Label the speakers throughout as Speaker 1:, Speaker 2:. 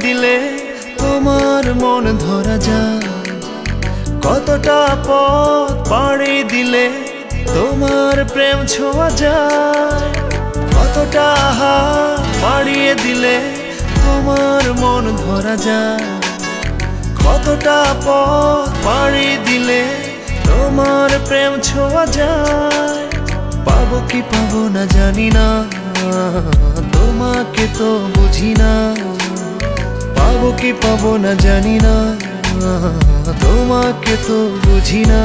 Speaker 1: দিলে তোমার মন ধরা যায়। কতটা পথ পাড়ি দিলে তোমার প্রেম ছোঁয়া যায়। কতটা হাত বাড়িয়ে দিলে তোমার মন ধরা যায়। কতটা পথ পাড়ি দিলে তোমার প্রেম ছোঁয়া যায়। পাবো কি পাবো না জানি না, তোমাকে তো বুঝি না। পাবো কি পাবো না জানি না, তোমাকে তো বুঝি না।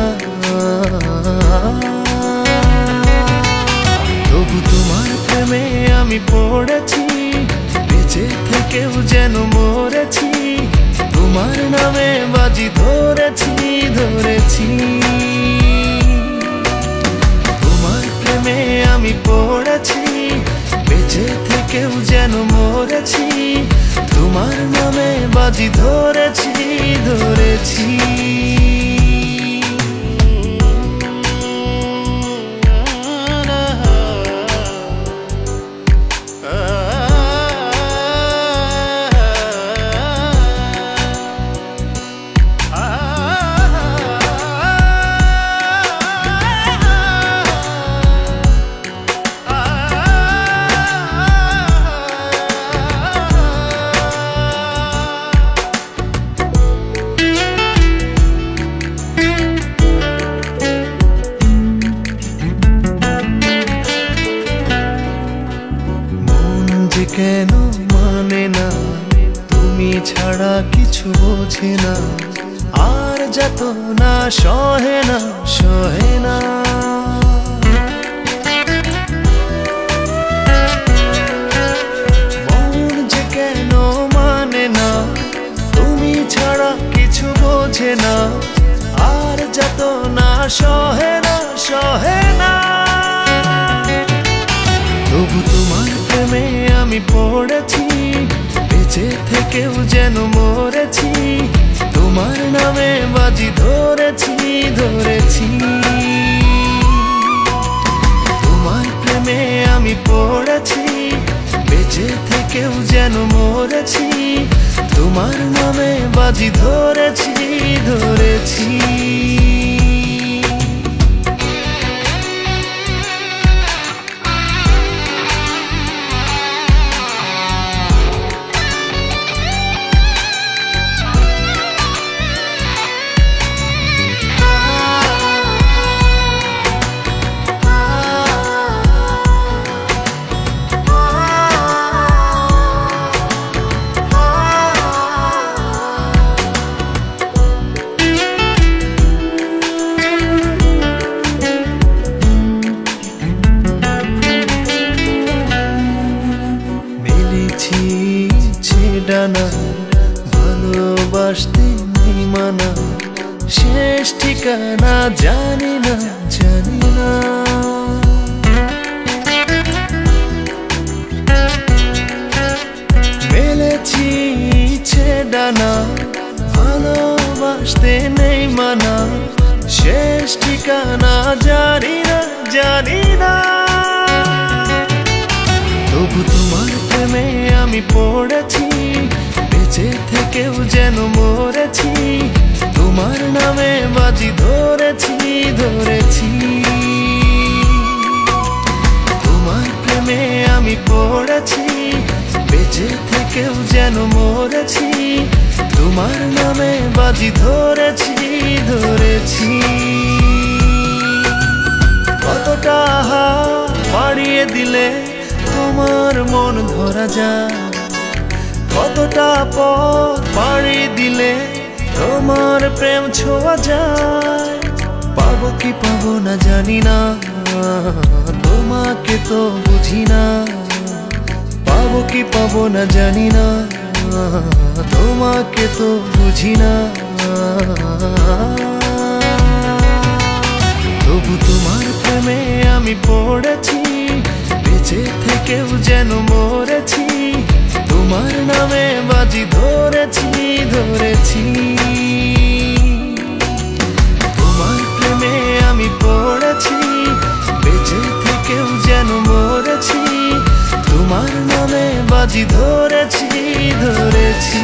Speaker 1: তবু তোমার প্রেমে আমি পড়েছি, বেঁচে থেকেও যেন মরেছি। তোমার নামে বাজি ধরেছি ধরেছি। তোমার প্রেমে আমি পড়েছি, বেঁচে থেকেও যেন মরেছি। তোমার নামে বাজি ধরেছি ধরেছি। কেন মানে না, তুমি ছাড়া কিছু বোঝে না। আর যত না সহে না সহে না। মন যে কেন মানে না, তুমি ছাড়া কিছু বোঝে না। আর যত না সহে না সহে না। তবু তোমার প্রেমে আমি পড়েছি, বেঁচে থেকেও যেন মরেছি। তোমার নামে বাজি ধরেছি ধরেছি। তোমার প্রেমে আমি পড়েছি, বেঁচে থেকেও যেন মরেছি। তোমার নামে বাজি ধরেছি ধরেছি। ডানা ভালোবাসতে নেই মানা, শেষ ঠিকানা জানি না জানি না। মেলেছি ইচ্ছে ডানা ভালোবাসতে নেই মানা, শেষ ঠিকানা জানি না জানি না। তবু তোমার প্রেমে আমি পড়েছি, বেঁচে থেকেও যেন মরেছি। তোমার নামে বাজি ধরেছি ধরেছি। তোমার প্রেমে আমি পড়েছি, বেঁচে থেকেও যেন মরেছি। তোমার নামে বাজি ধরেছি ধরেছি। কতটা হাত বাড়িয়ে দিলে তোমার মন ধরা যায়। কতটা পথ পাড়ি দিলে তোমার প্রেম ছোঁয়া যায়। পাবো কি পাবো না জানি না, তোমাকে তো বুঝি না। পাবো কি পাবো না জানি না, তোমাকে তো বুঝি না। তবু তোমার প্রেমে আমি পড়েছি, বেঁচে থেকেও যেন মরেছি। তোমার নামে বাজি ধরেছি ধরেছি। তোমার প্রেমে আমি পড়েছি, বেঁচে থেকেও যেন মরেছি। তোমার নামে বাজি ধরেছি ধরেছি।